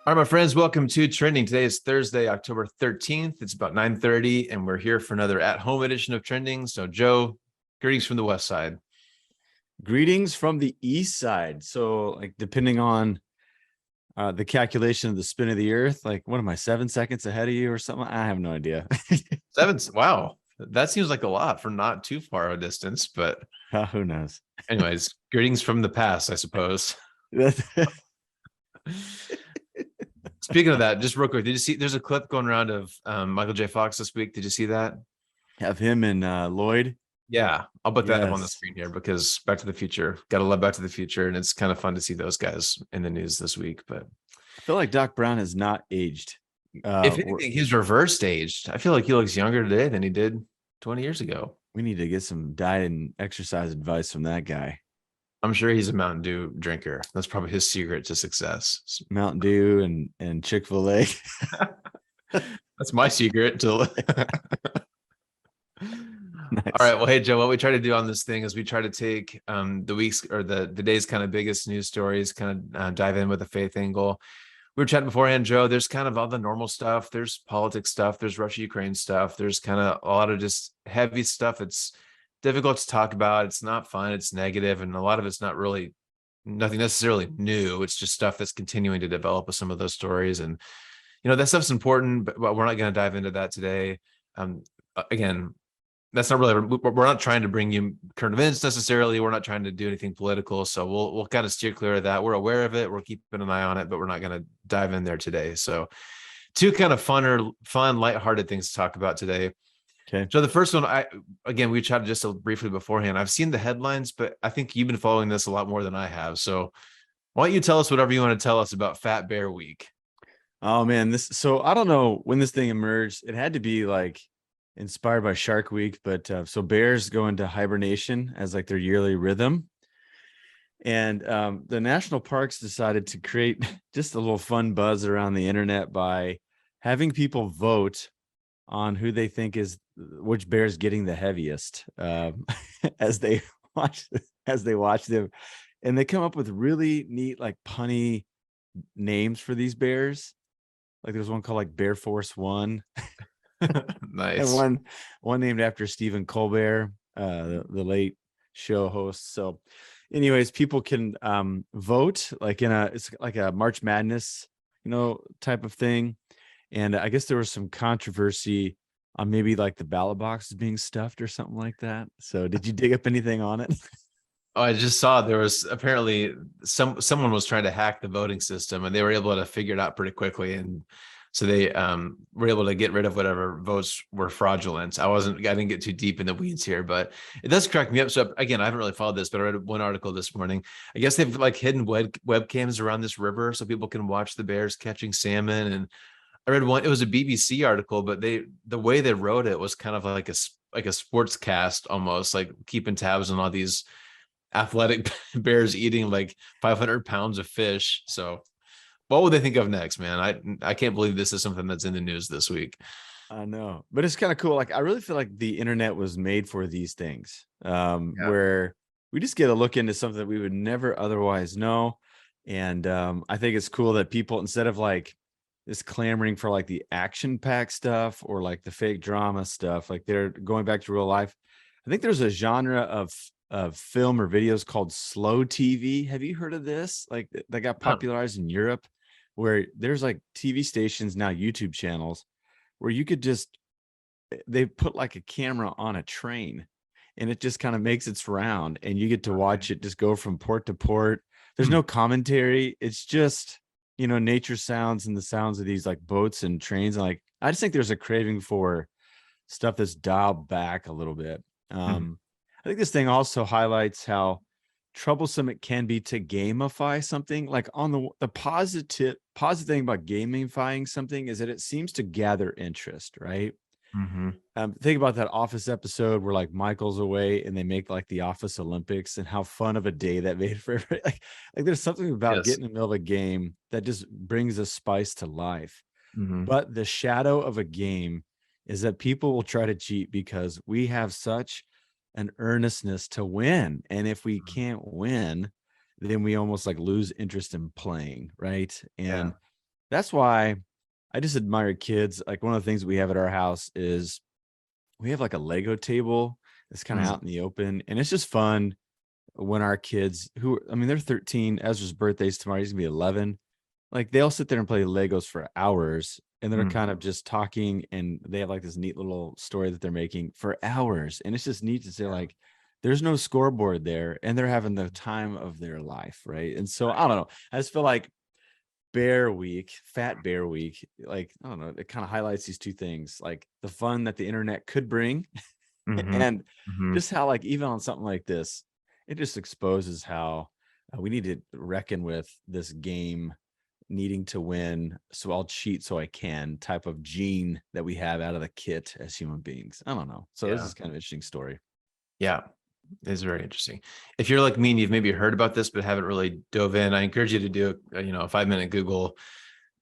All right, my friends, welcome to Trending. Today is Thursday, October 13th. It's about 9:30, and we're here for another at-home edition of Trending. So, Joe, greetings from the West Side. Greetings from the East Side. So, like, depending on the calculation of the spin of the Earth, like, what am I, 7 seconds ahead of you or something? I have no idea. Wow, that seems like a lot for not too far a distance, but Who knows? anyways, greetings from the past, I suppose. Speaking of that, just real quick, did you see there's a clip going around of Michael J. Fox this week? Did you see that? Have him and Lloyd. Yeah, I'll put that up on the Yes. screen here because Back to the Future, gotta love Back to the Future, and it's kind of fun to see those guys in the news this week. But I feel like Doc Brown has not aged. if anything, he's reversed aged. I feel like he looks younger today than he did 20 years ago. We need to get some diet and exercise advice from that guy. I'm sure he's a Mountain Dew drinker. That's probably his secret to success. Mountain Dew and Chick-fil-A. That's my secret to Nice. All right. Well, hey, Joe, what we try to do on this thing is we try to take the week's or the day's kind of biggest news stories, kind of dive in with a faith angle. We were chatting beforehand, Joe. There's kind of all the normal stuff. There's politics stuff. There's Russia-Ukraine stuff. There's kind of a lot of just heavy stuff. It's difficult to talk about. It's not fun. It's negative, and a lot of it's not really nothing necessarily new. It's just stuff that's continuing to develop with some of those stories, and that stuff's important. But we're not going to dive into that today. Again, that's not really, we're not trying to bring you current events necessarily. We're not trying to do anything political. So we'll kind of steer clear of that. We're aware of it. We're keeping an eye on it, but we're not going to dive in there today. So two kind of fun, lighthearted things to talk about today. Okay. So the first one, we chatted just briefly beforehand. I've seen the headlines, but I think you've been following this a lot more than I have. So why don't you tell us whatever you want to tell us about Fat Bear Week? Oh man, so I don't know when this thing emerged. It had to be like inspired by Shark Week, but so bears go into hibernation as like their yearly rhythm. And the national parks decided to create just a little fun buzz around the internet by having people vote on who they think is which bear's getting the heaviest as they watch them. And they come up with really neat, like punny names for these bears. Like there's one called like Bear Force One. Nice. And one named after Stephen Colbert, the late show host. So anyways, people can vote like it's like a March Madness, type of thing. And I guess there was some controversy on maybe like the ballot box is being stuffed or something like that. So did you dig up anything on it? Oh, I just saw there was apparently someone was trying to hack the voting system, and they were able to figure it out pretty quickly. And so they were able to get rid of whatever votes were fraudulent. I didn't get too deep in the weeds here, but it does crack me up. So again, I haven't really followed this, but I read one article this morning. I guess they've like hidden webcams around this river so people can watch the bears catching salmon. And I read one, it was a BBC article, but the way they wrote it was kind of like a sports cast, almost like keeping tabs on all these athletic bears eating like 500 pounds of fish. So what would they think of next, man? I can't believe this is something that's in the news this week. I know, but it's kind of cool. Like I really feel like the internet was made for these things, where we just get a look into something that we would never otherwise know. And I think it's cool that people, instead of like this clamoring for like the action-packed stuff or like the fake drama stuff, like they're going back to real life. I think there's a genre of film or videos called slow TV. Have you heard of this? Like that got popularized in Europe, where there's like TV stations now, YouTube channels, where you could they put like a camera on a train and it just kind of makes its round and you get to watch it just go from port to port. There's no commentary. It's just, nature sounds and the sounds of these like boats and trains. And like, I just think there's a craving for stuff that's dialed back a little bit. I think this thing also highlights how troublesome it can be to gamify something. Like on the positive thing about gamifying something is that it seems to gather interest, right? Think about that Office episode where like Michael's away and they make like the Office Olympics and how fun of a day that made for everybody. Like there's something about getting in the middle of a game that just brings a spice to life. But the shadow of a game is that people will try to cheat because we have such an earnestness to win. And if we can't win, then we almost like lose interest in playing. Right. And That's why I just admire kids. Like one of the things we have at our house is we have like a Lego table that's kind of Mm, out in the open, and it's just fun when our kids who, I mean, they're 13. Ezra's birthday's tomorrow. He's gonna be 11. Like they'll sit there and play Legos for hours, and they're mm, kind of just talking, and they have like this neat little story that they're making for hours. And it's just neat to say, yeah, like, there's no scoreboard there, and they're having the time of their life, right? And so I don't know. I just feel like Bear Week, Fat Bear Week, like, I don't know, it kind of highlights these two things, like the fun that the internet could bring, hmm, and hmm, just how, like, even on something like this, it just exposes how we need to reckon with this game needing to win. So I'll cheat so I can type of gene that we have out of the kit as human beings. I don't know. So this yeah, is kind of an interesting story. yeah. It's very interesting. If you're like me and you've maybe heard about this but haven't really dove in, I encourage you to do a 5-minute Google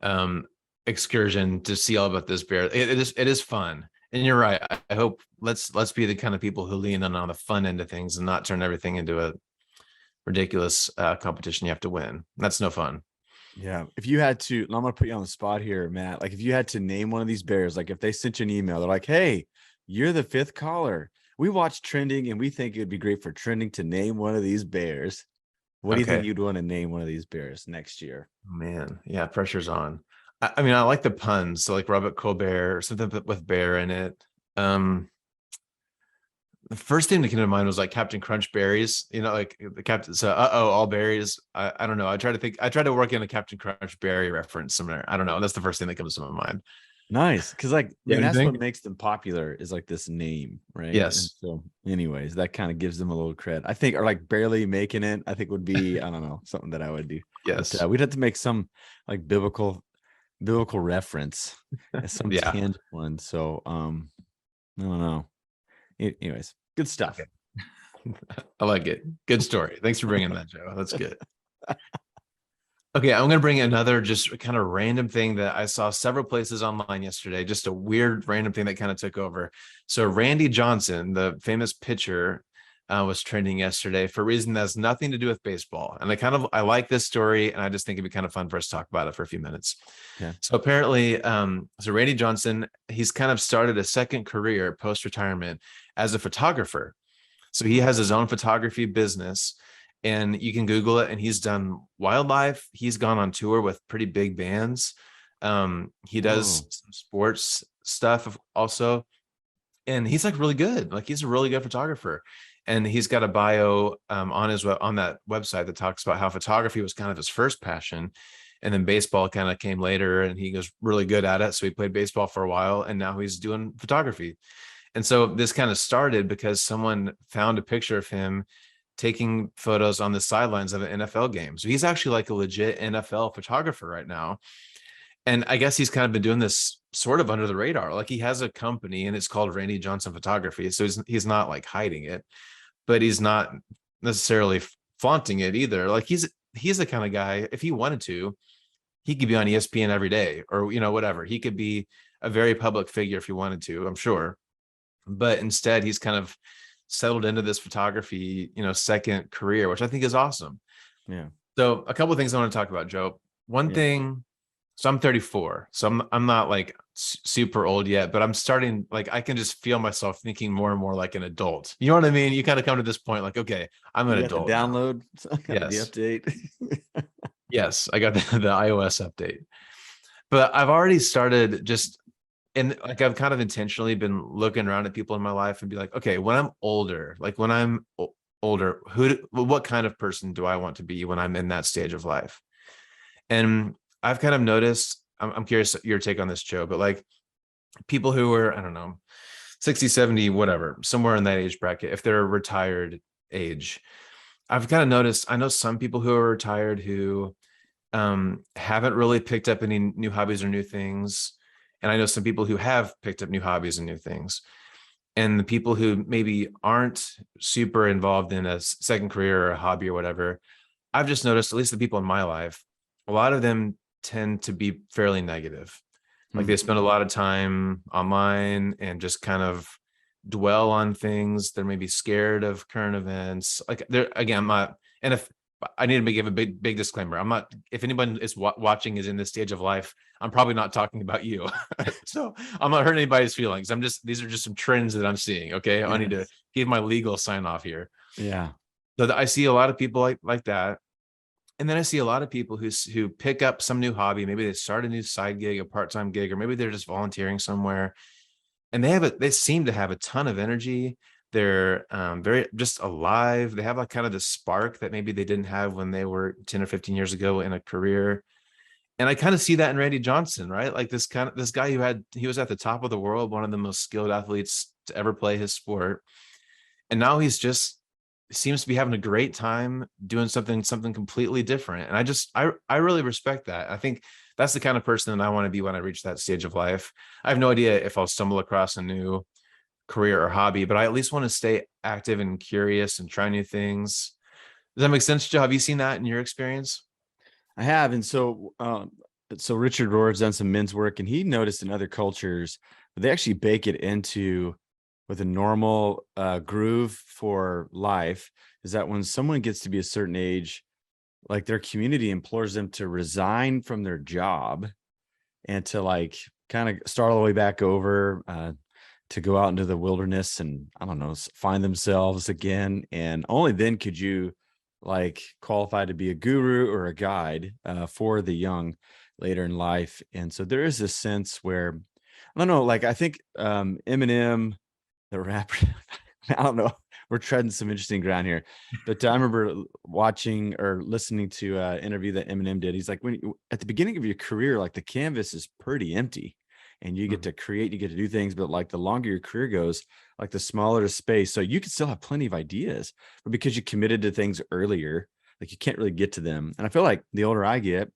um, excursion to see all about this bear. It is fun, and you're right. I hope let's be the kind of people who lean in on the fun end of things and not turn everything into a ridiculous competition you have to win. That's no fun. Yeah. If you had to, and I'm going to put you on the spot here, Matt. Like, if you had to name one of these bears, like if they sent you an email, they're like, hey, you're the fifth caller. We watch trending and we think it'd be great for trending to name one of these bears. What do you think Okay, you'd want to name one of these bears next year? man, yeah, pressure's on. I mean, I like the puns, so like Robert Colbert or something with bear in it. Um, the first thing that came to mind was like Captain Crunch berries, like the Captain. So, all berries. I don't know. I try to work in a Captain Crunch berry reference somewhere. I don't know. That's the first thing that comes to my mind. Nice. Cause like, I You mean, have that's what anything? makes them popular is like this name, right? And Yes. so, anyways, that kind of gives them a little cred. I think, or like barely making it, I think would be, I don't know, something that I would do. But Yes. we'd have to make some like biblical reference as some Yeah. tangible one. So I don't know. Anyways, good stuff. Okay. I like it. Good story. Thanks for bringing that, Joe. That's good. Okay, I'm going to bring another just kind of random thing that I saw several places online yesterday. Just a weird random thing that kind of took over. So Randy Johnson, the famous pitcher, was trending yesterday for a reason that has nothing to do with baseball. And I like this story, and I just think it'd be kind of fun for us to talk about it for a few minutes. Okay. So apparently, so Randy Johnson, he's kind of started a second career post retirement as a photographer. So he has his own photography business, and you can Google it. And he's done wildlife. He's gone on tour with pretty big bands. He does Whoa. some sports stuff also, and he's like really good. Like he's a really good photographer. And he's got a bio on that website that talks about how photography was kind of his first passion, and then baseball kind of came later. And he was really good at it, so he played baseball for a while, and now he's doing photography. And so this kind of started because someone found a picture of him taking photos on the sidelines of an NFL game. So he's actually like a legit NFL photographer right now. And I guess he's kind of been doing this sort of under the radar. Like he has a company and it's called Randy Johnson Photography. So he's not like hiding it, but he's not necessarily flaunting it either. Like he's the kind of guy, if he wanted to, he could be on ESPN every day or whatever. He could be a very public figure if he wanted to, I'm sure. But instead he's kind of settled into this photography second career, which I think is awesome. Yeah. So a couple of things I want to talk about, Joe. One Yeah. thing, so I'm 34, so I'm not like super old yet, but I'm starting, like I can just feel myself thinking more and more like an adult. You know what I mean? You kind of come to this point like, okay, I'm an You got the adult now. download, got the Yes. update. Yes, I got the iOS update. But I've already started just, and like I've kind of intentionally been looking around at people in my life and be like, okay, when I'm older, like when I'm older, what kind of person do I want to be when I'm in that stage of life? And I've kind of noticed, I'm curious your take on this, Joe, but like people who are, I don't know, 60, 70, whatever, somewhere in that age bracket, if they're a retired age, I've kind of noticed, I know some people who are retired who haven't really picked up any new hobbies or new things. And I know some people who have picked up new hobbies and new things. And the people who maybe aren't super involved in a second career or a hobby or whatever, I've just noticed, at least the people in my life, a lot of them tend to be fairly negative. Like Hmm. they spend a lot of time online and just kind of dwell on things. They're maybe scared of current events. Like they're, again, I'm not, and if I need to give a big disclaimer. I'm not, if anyone is watching is in this stage of life, I'm probably not talking about you. So I'm not hurting anybody's feelings. These are just some trends that I'm seeing. Okay. I need to Yes. give my legal sign off here. Yeah. So I see a lot of people like that. And then I see a lot of people who pick up some new hobby. Maybe they start a new side gig, a part-time gig, or maybe they're just volunteering somewhere, and they seem to have a ton of energy. They're very just alive. They have like kind of the spark that maybe they didn't have when they were 10 or 15 years ago in a career. And I kind of see that in Randy Johnson, right? Like this guy he was at the top of the world, one of the most skilled athletes to ever play his sport. And now he's just seems to be having a great time doing something completely different. And I really respect that. I think that's the kind of person that I want to be when I reach that stage of life. I have no idea if I'll stumble across a new career or hobby, but I at least want to stay active and curious and try new things. Does that make sense, Joe? Have you seen that in your experience? I have. And so Richard Rohr's done some men's work, and he noticed in other cultures, they actually bake it into with a normal groove for life, is that when someone gets to be a certain age, like their community implores them to resign from their job and to like kind of start all the way back over, to go out into the wilderness and, I don't know, find themselves again. And only then could you like qualify to be a guru or a guide for the young later in life. And so there is this sense where, I don't know, like I think Eminem, the rapper, I don't know, we're treading some interesting ground here, but I remember watching or listening to an interview that Eminem did. He's like, at the beginning of your career, like the canvas is pretty empty and you get Mhm. to create, you get to do things, but like the longer your career goes, like the smaller the space. So you can still have plenty of ideas, but because you committed to things earlier, like you can't really get to them. And I feel like the older I get,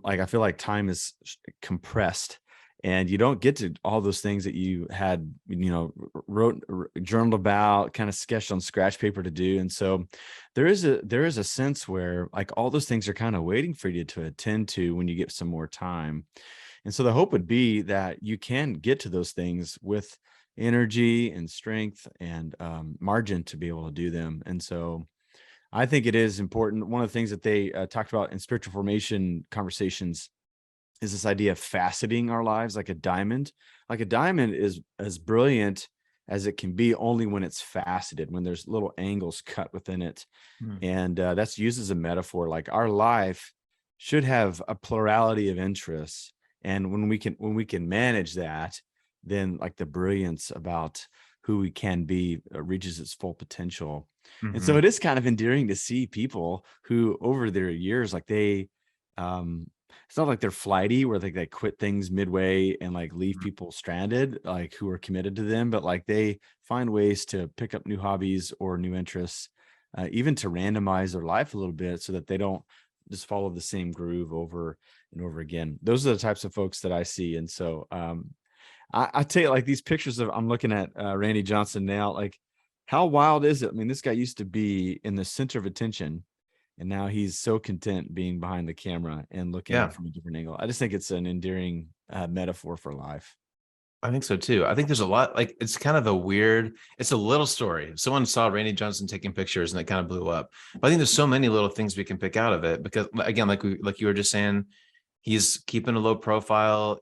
I feel like time is compressed and you don't get to all those things that you had, journaled about, kind of sketched on scratch paper to do. And so there is a sense where like all those things are kind of waiting for you to attend to when you get some more time. And so the hope would be that you can get to those things with energy and strength and margin to be able to do them. And so I think it is important. One of the things that they talked about in spiritual formation conversations is this idea of faceting our lives like a diamond. Like a diamond is as brilliant as it can be only when it's faceted, when there's little angles cut within it. Mhm. And that's used as a metaphor. Like our life should have a plurality of interests. And when we can manage that, then like the brilliance about who we can be reaches its full potential. And so Mhm. it is kind of endearing to see people who over their years, like um, it's not like they're flighty where they quit things midway and like leave Mhm. people stranded, like who are committed to them, but like they find ways to pick up new hobbies or new interests, even to randomize their life a little bit so that they don't just follow the same groove over and over again. Those are the types of folks that I see. And so I tell you, like these pictures of, I'm looking at Randy Johnson now, like how wild is it? I mean, this guy used to be in the center of attention and now he's so content being behind the camera and looking at it Yeah. from a different angle. I just think it's an endearing metaphor for life. I think so too. I think there's a lot, like it's kind of a weird, it's a little story. Someone saw Randy Johnson taking pictures and it kind of blew up. But I think there's so many little things we can pick out of it because again, like you were just saying, he's keeping a low profile.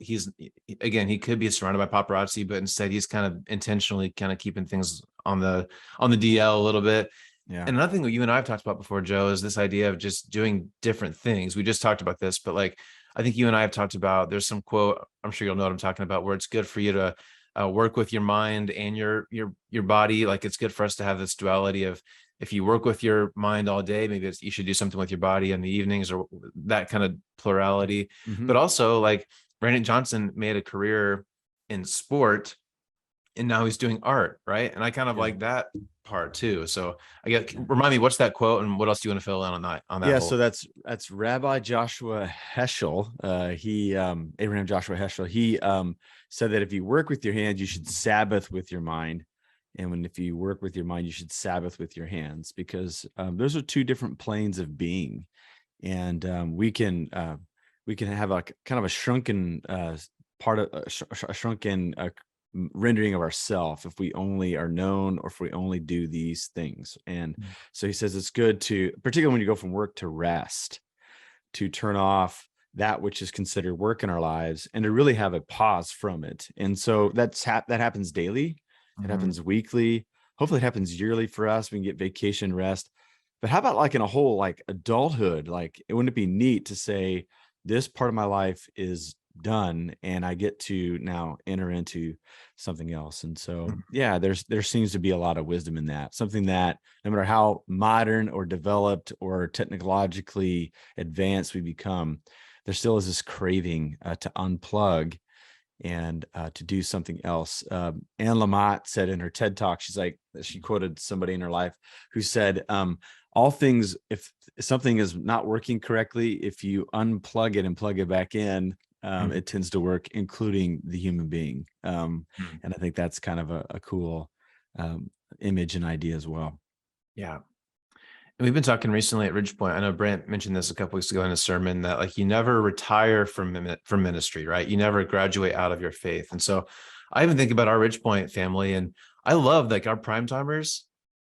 Again, he could be surrounded by paparazzi, but instead he's kind of intentionally kind of keeping things on the DL a little bit. Yeah. And another thing that you and I have talked about before, Joe, is this idea of just doing different things. We just talked about this, but like I think you and I have talked about, there's some quote, I'm sure you'll know what I'm talking about, where it's good for you to work with your mind and your body. Like it's good for us to have this duality of if you work with your mind all day, maybe you should do something with your body in the evenings or that kind of plurality. Hmm. But also like Brandon Johnson made a career in sport and now he's doing art, right? And I kind of Yeah. like that part too. So I get remind me, what's that quote and what else do you want to fill in on that Yeah, whole so that's Rabbi Joshua Heschel. He Abraham Joshua Heschel. He said that if you work with your hands, you should Sabbath with your mind, and if you work with your mind, you should Sabbath with your hands, because those are two different planes of being, and we can have a kind of a shrunken part of a shrunken rendering of ourself if we only are known or if we only do these things. And so he says it's good to, particularly when you go from work to rest, to turn off that which is considered work in our lives and to really have a pause from it. And so that happens daily. It happens weekly. Hopefully it happens yearly for us. We can get vacation rest. But how about like in a whole like adulthood? Like, wouldn't it be neat to say this part of my life is done and I get to now enter into something else? And so, yeah, there seems to be a lot of wisdom in that. Something that no matter how modern or developed or technologically advanced we become, there still is this craving to unplug and to do something else. Anne Lamott said in her TED Talk, she quoted somebody in her life who said, all things, if something is not working correctly, if you unplug it and plug it back in, it tends to work, including the human being. And I think that's kind of a cool image and idea as well. Yeah. And we've been talking recently at Ridgepoint. I know Brent mentioned this a couple weeks ago in a sermon that like you never retire from ministry, right? You never graduate out of your faith. And so I even think about our Ridgepoint family, and I love like our prime timers,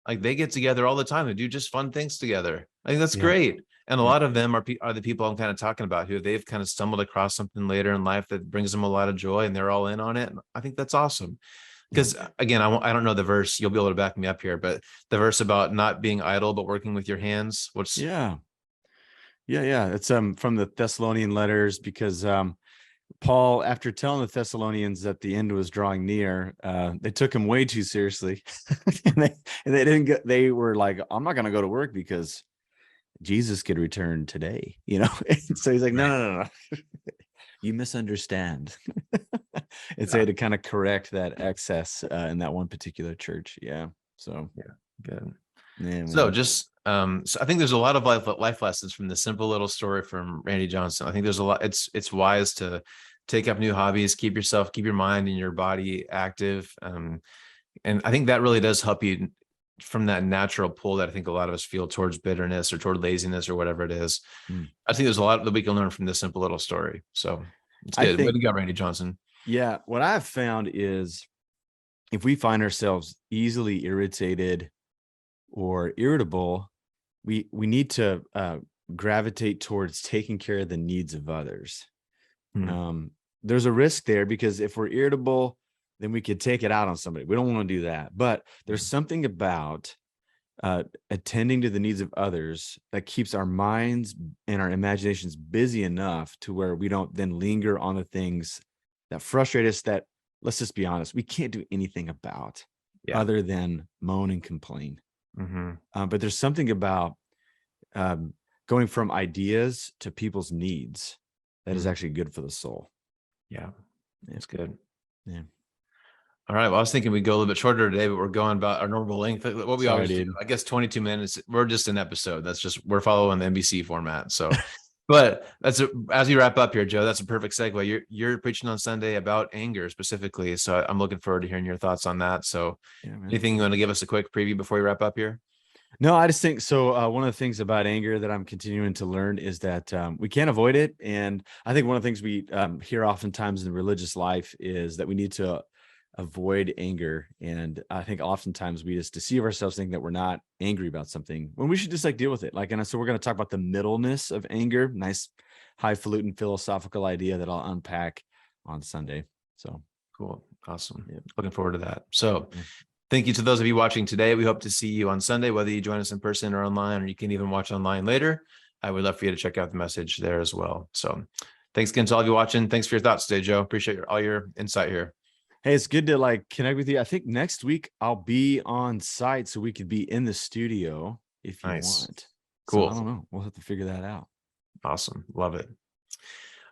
like they get together all the time and do just fun things together. I think that's great. And a lot of them are the people I'm kind of talking about who they've kind of stumbled across something later in life that brings them a lot of joy and they're all in on it. And I think that's awesome. Because again, I don't know the verse. You'll be able to back me up here, but the verse about not being idle but working with your hands. Yeah. It's from the Thessalonian letters, because Paul, after telling the Thessalonians that the end was drawing near, they took him way too seriously, and they didn't get. They were like, "I'm not going to go to work because Jesus could return today," you know. And so he's like, "No. You misunderstand." And so he had to kind of correct that excess in that one particular church. Yeah. So good. Yeah, so just so I think there's a lot of life lessons from this simple little story from Randy Johnson. I think there's a lot. It's wise to take up new hobbies, keep your mind and your body active. And I think that really does help you from that natural pull that I think a lot of us feel towards bitterness or toward laziness or whatever it is. I think there's a lot that we can learn from this simple little story. So it's good. Way to go, Randy Johnson. Yeah. What I've found is if we find ourselves easily irritated or irritable, we need to gravitate towards taking care of the needs of others. There's a risk there, because if we're irritable, then we could take it out on somebody. We don't want to do that. But there's something about attending to the needs of others that keeps our minds and our imaginations busy enough to where we don't then linger on the things that frustrate us, that, let's just be honest, we can't do anything about other than moan and complain. But there's something about going from ideas to people's needs that is actually good for the soul. Yeah, it's good. Yeah. All right. Well, I was thinking we'd go a little bit shorter today, but we're going about our normal length. What we always do, I guess 22 minutes. We're just an episode. We're following the NBC format. So, but as we wrap up here, Joe, that's a perfect segue. You're preaching on Sunday about anger specifically. So I'm looking forward to hearing your thoughts on that. So anything you want to give us a quick preview before we wrap up here? No, I just think so. One of the things about anger that I'm continuing to learn is that we can't avoid it. And I think one of the things we hear oftentimes in religious life is that we need to avoid anger. And I think oftentimes we just deceive ourselves thinking that we're not angry about something when we should just like deal with it. And so we're going to talk about the middleness of anger. Nice highfalutin philosophical idea that I'll unpack on Sunday. So cool. Awesome. Looking forward to that. So thank you to those of you watching today. We hope to see you on Sunday, whether you join us in person or online, or you can even watch online later. I would love for you to check out the message there as well. So thanks again to all of you watching. Thanks for your thoughts today, Joe. Appreciate all your insight here. Hey, it's good to connect with you. I think next week I'll be on site, so we could be in the studio if you want. Cool. So I don't know. We'll have to figure that out. Awesome. Love it.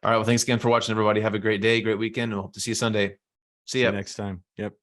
All right. Well, thanks again for watching, everybody. Have a great day, great weekend, and we'll hope to see you Sunday. See ya next time. Yep.